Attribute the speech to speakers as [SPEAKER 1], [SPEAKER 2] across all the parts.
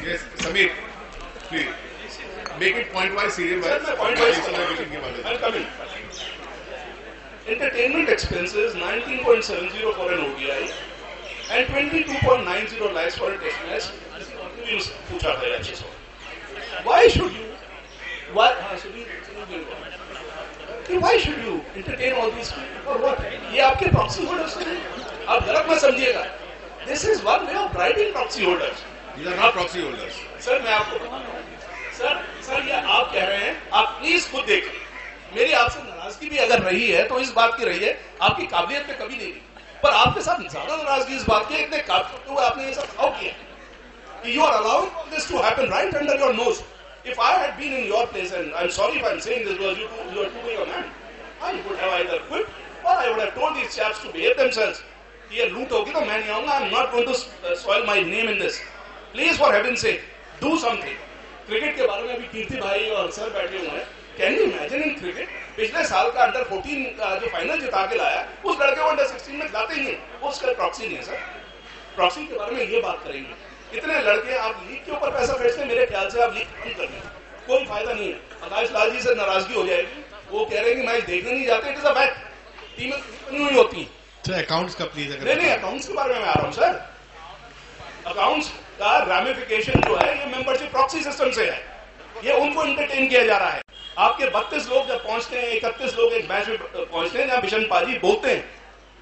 [SPEAKER 1] Yes, Samir, please. Make it point-wise, serial-wise.
[SPEAKER 2] Sir, point-wise I'll come in. Entertainment expenses 19.70 for an ODI and 22.90 lakhs for a test match. पूछा था अच्छे से. Why should you? Why should you entertain all these people? For what? ये आपके proxy holders हैं. आप गलत मत समझिएगा. This is one way of bribing proxy holders.
[SPEAKER 1] These are not proxy holders.
[SPEAKER 2] Sir मैं आपको बता रहा हूँ. सर ये आप कह रहे हैं, आप प्लीज खुद देखें. मेरी आपसे नाराजगी भी अगर रही है तो इस बात की रही है, आपकी काबिलियत पे कभी नहीं रही. पर आपके साथ ज्यादा नाराजगी इस बात की, इतने काम करते हुए आपने ये सब हाउ किया. You are allowing this to happen right under your nose. If I had been in your place, and I'm sorry if I'm saying this because you are too big a man, I would have either quit or I would have told these chaps to behave themselves. ये लूट होगी तो मैं नहीं आऊंगा. I'm not going to spoil my name in this. Please, for heaven's sake, do something. Cricket के बारे में भी कीर्ति भाई और सर बैठे हुए हैं. Can you imagine in cricket पिछले साल का अंडर 14 का जो फाइनल जिता के लाया, उस लड़के को अंडर 16 में लाते ही नहीं. वो उसका प्रॉक्सी नहीं है सर. प्रॉक्सी के बारे में ये बात करेंगे. इतने लड़के आप लीग के ऊपर पैसा फेंकते हैं, मेरे ख्याल से आप लीग बंद कर दें. कोई फायदा नहीं है. आकाश लाल जी से नाराजगी हो जाएगी. वो कह रहे हैं कि मैच देखने नहीं जाते. It is a fact. टीमें बनी हुई होती है.
[SPEAKER 1] अकाउंट्स का प्लीज.
[SPEAKER 2] नहीं, अकाउंट्स के बारे में मैं आ रहा हूँ सर. अकाउंट्स का रैमिफिकेशन जो है ये मेंबरशिप प्रॉक्सी सिस्टम से है. ये उनको एंटरटेन किया जा रहा है. आपके 32 लोग जब पहुंचते हैं, 31 लोग एक मैच में पहुंचते हैं जहां बिशन पाजी बोलते हैं,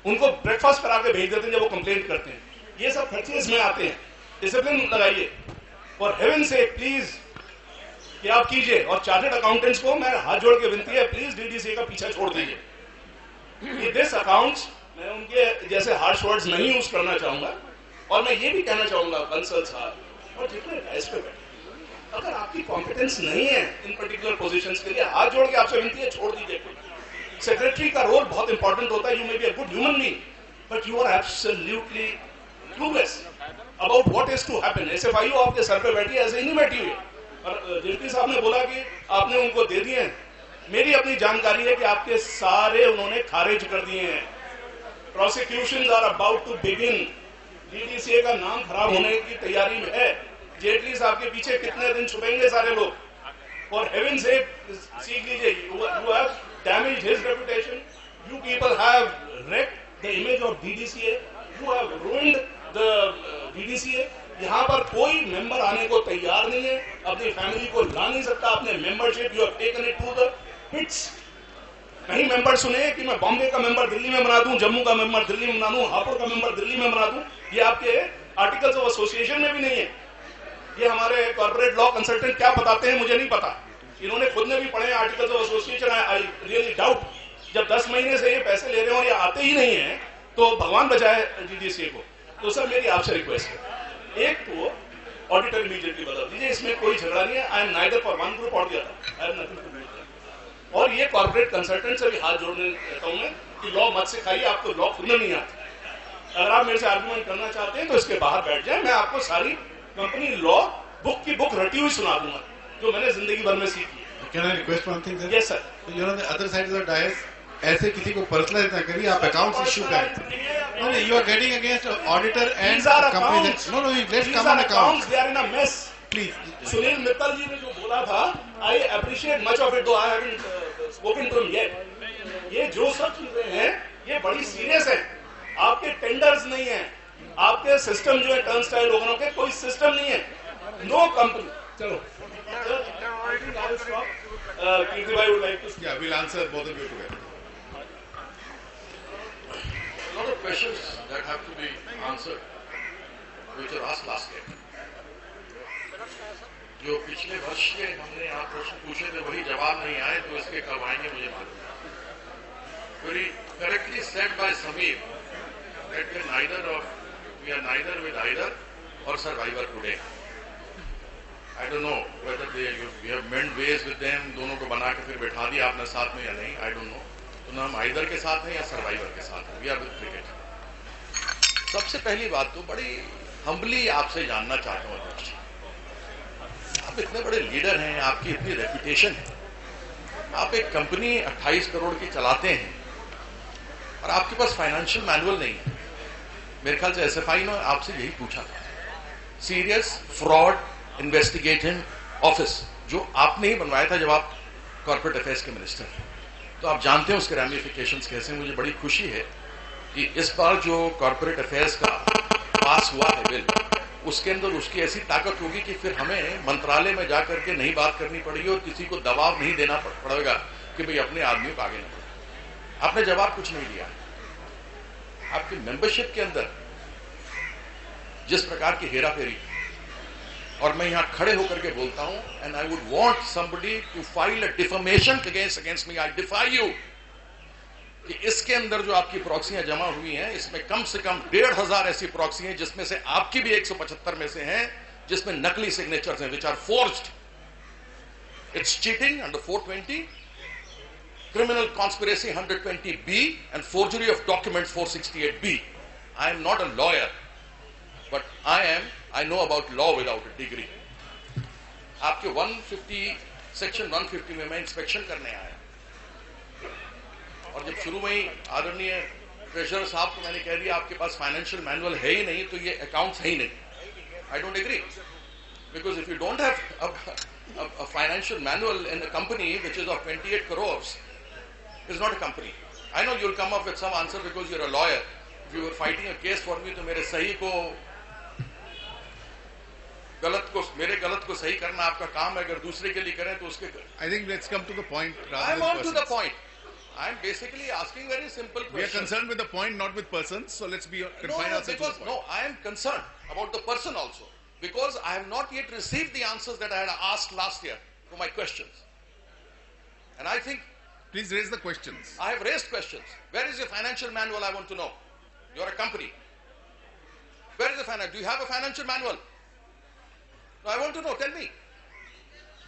[SPEAKER 2] उनको ब्रेकफास्ट करा के भेज देते हैं जब वो कंप्लेंट करते हैं. ये सब खर्चे इसमें आते हैं. डिसिप्लिन लगाइए फॉर हेवन से प्लीज. कि आप कीजिए. और चार्टर्ड अकाउंटेंट्स को मैं हाथ जोड़ के विनती है, प्लीज डीडीसी का पीछा छोड़ दीजिए. दिस अकाउंट्स मैं उनके जैसे हार्श वर्ड्स नहीं यूज करना चाहूंगा. और मैं ये भी कहना चाहूंगा बंसल साहब और जितने डायस पे बैठे, अगर आपकी कॉम्पिटेंस नहीं है इन पर्टिकुलर पोजीशंस के लिए, हाथ जोड़ के आपसे विनती है, छोड़ दीजिए. सेक्रेटरी का रोल बहुत इंपॉर्टेंट होता है. You may be a good human being but you are absolutely clueless about what is to happen. SFIO आपके सर पे बैठी है, ऐसे ही नहीं बैठी हुई. और जेपी साहब ने बोला कि आपने उनको दे दिए हैं. मेरी अपनी जानकारी है कि आपके सारे उन्होंने खारिज कर दिए हैं. Prosecutions are about to begin. DDCA का नाम खराब होने की तैयारी में है. जेटली साहब के पीछे कितने दिन छुपेंगे सारे लोग. और हेवन से सीख लीजिए. You have damaged his reputation. You people have wrecked the image of DDCA. You have ruined the DDCA. यहाँ पर कोई मेंबर आने को तैयार नहीं है. अपनी फैमिली को ला नहीं सकता. अपने membership you have taken it to the pits. कहीं मेंबर सुने कि मैं बॉम्बे का मेंबर दिल्ली में बना दूं, जम्मू का मेंबर दिल्ली में बना दूं, हापुड़ का मेंबर दिल्ली में बना दूं. ये आपके आर्टिकल्स ऑफ एसोसिएशन में भी नहीं है. ये हमारे कॉर्पोरेट लॉ कंसल्टेंट क्या बताते हैं मुझे नहीं पता. इन्होंने खुद ने भी पढ़े articles of association. I really doubt. जब 10 महीने से ये पैसे ले रहे हो और ये आते ही नहीं है तो भगवान बचाए डीडीसीए को. तो सर मेरी आपसे रिक्वेस्ट है, एक तो ऑडिटर इमीडिएटली बदल दीजिए. इसमें कोई झगड़ा नहीं है. I am neither for one group or the other. I have nothing to do. और ये कॉर्पोरेट कंसल्टेंट से भी हाथ जोड़ने कहता हूं मैं कि लॉ मत सिखाइए. आपको लॉ खुद नहीं आता. अगर आप मेरे से आर्गुमेंट करना चाहते हैं तो इसके बाहर बैठ जाए. मैं आपको सारी कंपनी लॉ बुक की बुक रटी हुई सुना दूंगा जो मैंने जिंदगी भर में सीखी.
[SPEAKER 1] Can I request one thing, sir?
[SPEAKER 2] Yes, sir.
[SPEAKER 1] You're on the other side of the dais. ऐसे किसी को पर्सनलाइज ना करिए. आप अकाउंट्स इश्यू करें. No, you are getting against auditor and company. No, let's come on accounts.
[SPEAKER 2] They are in a mess.
[SPEAKER 1] Please.
[SPEAKER 2] Sunil Mittal ji ने जो बोला था, I appreciate much of it, though I haven't spoken to him yet. ये जो सब चीजें हैं, ये बड़ी सीरियस है. आपके टेंडर्स नहीं है. आपके सिस्टम जो है टर्नस्टाइल लोगों के, कोई सिस्टम नहीं है. No company. चलो. Kirti bhai would like to.
[SPEAKER 1] Yeah, we'll answer both of you together.
[SPEAKER 3] A lot of questions that have to be answered, which are asked last year. जो पिछले वर्ष के हमने यहाँ प्रश्न पूछे थे वही जवाब नहीं आए, तो इसके कब आएंगे मुझे मालूम. Very correctly said by Samir that we are neither with either or Survivor today. I don't know whether we have mend ways with them. दोनों को बना के फिर बैठा दिया आपने साथ में या नहीं. I don't know. तो ना हम आइदर के साथ हैं या सर्वाइवर के साथ हैं. We are with cricket. सबसे पहली बात तो बड़ी हम्बली आपसे जानना चाहता हूँ अध्यक्ष, आप इतने बड़े लीडर हैं, आपकी इतनी रेपुटेशन है, आप एक कंपनी 28 करोड़ की चलाते हैं और आपके पास फाइनेंशियल मैनुअल नहीं है. मेरे ख्याल से एसएफआई ने आपसे यही पूछा था. सीरियस फ्रॉड इन्वेस्टिगेटिंग ऑफिस जो आपने ही बनवाया था जब आप कॉर्पोरेट अफेयर्स के मिनिस्टर थे, तो आप जानते हैं उसके रैमिफिकेशंस कैसे हैं। मुझे बड़ी खुशी है कि इस बार जो कॉर्पोरेट अफेयर्स का पास हुआ है बिल, उसके अंदर उसकी ऐसी ताकत होगी कि फिर हमें मंत्रालय में जाकर के नहीं बात करनी पड़ेगी और किसी को दबाव नहीं देना पड़ेगा कि भाई अपने आदमियों को आगे न बढ़े। आपने जवाब कुछ नहीं दिया। आपकी मेंबरशिप के अंदर जिस प्रकार की हेराफेरी, और मैं यहां खड़े होकर के बोलता हूं, and I would want somebody to file a defamation against me, I defy you, कि इसके अंदर जो आपकी प्रॉक्सियां जमा हुई हैं, इसमें कम से कम 1,500 ऐसी प्रॉक्सी हैं जिसमें से आपकी भी 175 में से हैं जिसमें नकली सिग्नेचर्स हैं, which are forged. It's cheating under 420, criminal conspiracy 120B, and forgery of documents 468B. I am not a lawyer, but I know about law without a degree. आपके 150 सेक्शन 150 में मैं इंस्पेक्शन करने आया, और जब शुरू में ही आदरणीय ट्रेजरर साहब को मैंने कह दिया आपके पास फाइनेंशियल मैनुअल है ही नहीं, तो ये अकाउंट्स है ही नहीं। I don't agree, because if you don't have a financial manual in a company which is of 28 crores, is not a company. I know you'll come up with some answer because you're a lawyer. If you were fighting a case for me, तो मेरे सही को मेरे गलत को सही करना आपका काम है, अगर दूसरे के लिए करें तो उसके।
[SPEAKER 1] I think let's come to the point.
[SPEAKER 3] I'm on to the point. I'm basically asking very simple questions.
[SPEAKER 1] We are concerned with the point, not with persons. So let's be confine ourselves to the point.
[SPEAKER 3] No, I am concerned about the person also, because I have not yet received the answers that I had asked last year to my questions. And I think,
[SPEAKER 1] please raise the questions.
[SPEAKER 3] I have raised questions. Where is your financial manual? I want to know. You are a company. Where is the financial? Do you have a financial manual? No, I want to know. Tell me.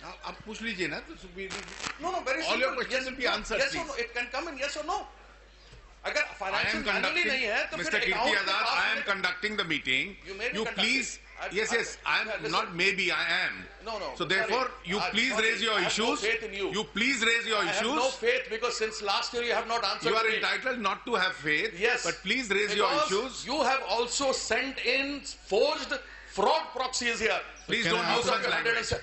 [SPEAKER 1] आप पूछ लीजिए ना, तो
[SPEAKER 3] No, very simple.
[SPEAKER 1] All your questions will be answered.
[SPEAKER 3] Yes or no? It can come in yes or no. अगर financial manual ही नहीं है तो
[SPEAKER 1] Mr. Kirti Azad, I am conducting the meeting. You please, yes, I am not maybe, I am.
[SPEAKER 3] No.
[SPEAKER 1] So therefore, you please raise your issues. You please raise your issues.
[SPEAKER 3] I have no faith because since last year you have not answered.
[SPEAKER 1] You are entitled not to have faith.
[SPEAKER 3] Yes.
[SPEAKER 1] But please raise your issues.
[SPEAKER 3] You have also sent in forged fraud proxies here.
[SPEAKER 1] Please don't use such language.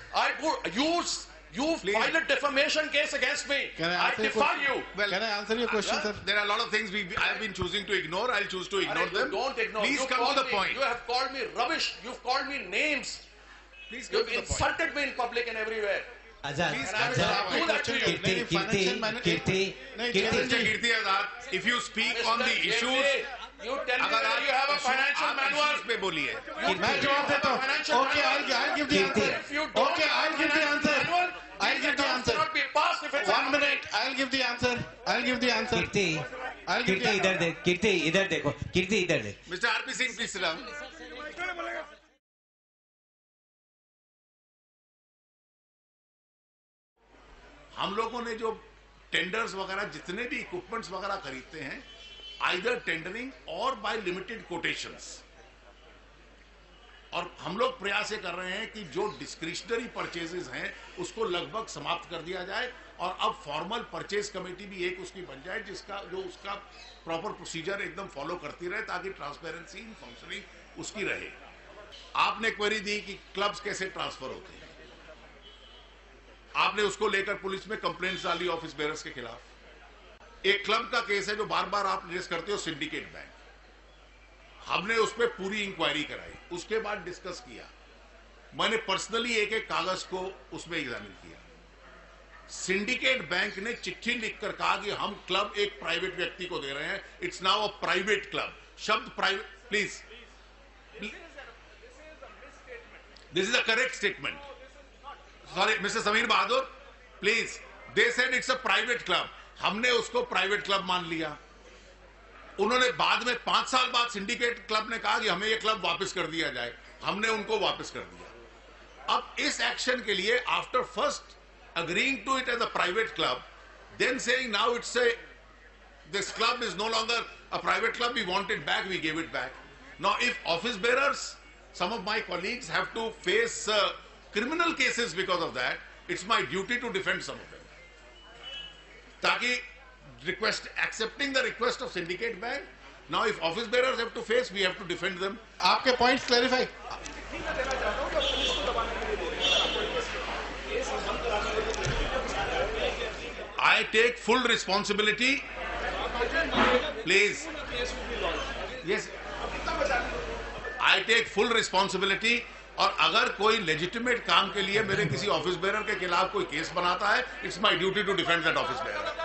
[SPEAKER 3] You file a defamation case against me. I defy you.
[SPEAKER 1] Well, can I answer your question, sir? There are a lot of things I have been choosing to ignore. I'll choose to ignore them.
[SPEAKER 3] Don't ignore.
[SPEAKER 1] Please come to the point.
[SPEAKER 3] You have called me rubbish. You've called me names.
[SPEAKER 1] Please come to the point.
[SPEAKER 3] You've insulted me in public and everywhere.
[SPEAKER 1] Azad, Kirti Azad, if you speak on the issues,
[SPEAKER 3] you tell me that you have a financial manual.
[SPEAKER 1] पे बोलिए।
[SPEAKER 4] मैं जवाब देता हूँ। Okay, I'll give the answer. Okay, I'll give the answer. I'll give the answer. 1 minute. I'll give the answer.
[SPEAKER 5] कीर्ति इधर देख, कीर्ति इधर देखो, कीर्ति इधर देख।
[SPEAKER 1] Mr. R.P. Singh, please sit down. हम लोगों ने जो टेंडर्स वगैरह जितने भी इक्विपमेंट्स वगैरह खरीदते हैं, आइदर टेंडरिंग और बाय लिमिटेड कोटेशंस, और हम लोग प्रयास ये कर रहे हैं कि जो डिस्क्रिशनरी परचेजेस हैं उसको लगभग समाप्त कर दिया जाए, और अब फॉर्मल परचेज कमेटी भी एक उसकी बन जाए जिसका जो उसका प्रॉपर प्रोसीजर एकदम फॉलो करती रहे, ताकि ट्रांसपेरेंसी इन फंक्शनिंग उसकी रहे। आपने क्वेरी दी कि क्लब्स कैसे ट्रांसफर होते हैं, आपने उसको लेकर पुलिस में कंप्लेंट्स डाली ऑफिस बेयरर्स के खिलाफ। एक क्लब का केस है जो बार बार आप रेज करते हो, सिंडिकेट बैंक। हमने उस पर पूरी इंक्वायरी कराई, उसके बाद डिस्कस किया। मैंने पर्सनली एक एक कागज को उसमें एग्जामिन किया। सिंडिकेट बैंक ने चिट्ठी लिखकर कहा कि हम क्लब एक प्राइवेट व्यक्ति को दे रहे हैं, it's now a private club. शब्द private, please, this is a correct statement. Sorry, Mr. Sameer Bahadur, please. They said it's a private club. हमने उसको प्राइवेट क्लब मान लिया। उन्होंने बाद में 5 साल बाद सिंडिकेट क्लब ने कहा कि हमें ये क्लब वापस कर दिया जाए, हमने उनको वापस कर दिया। अब इस एक्शन के लिए after first agreeing to it as a private club, then saying now it's this club is no longer a private club, we want it back, we gave it back. Now if office bearers, some of my colleagues have to face criminal cases because of that, it's my duty to defend some of them. Taki accepting the request of syndicate bank, now if office bearers have to face, we have to defend them.
[SPEAKER 4] आपके points clarify.
[SPEAKER 1] I take full responsibility. Please. Yes. I take full responsibility. और अगर कोई legitimate काम के लिए मेरे किसी office bearer के खिलाफ कोई केस बनाता है, it's my duty to defend that office bearer.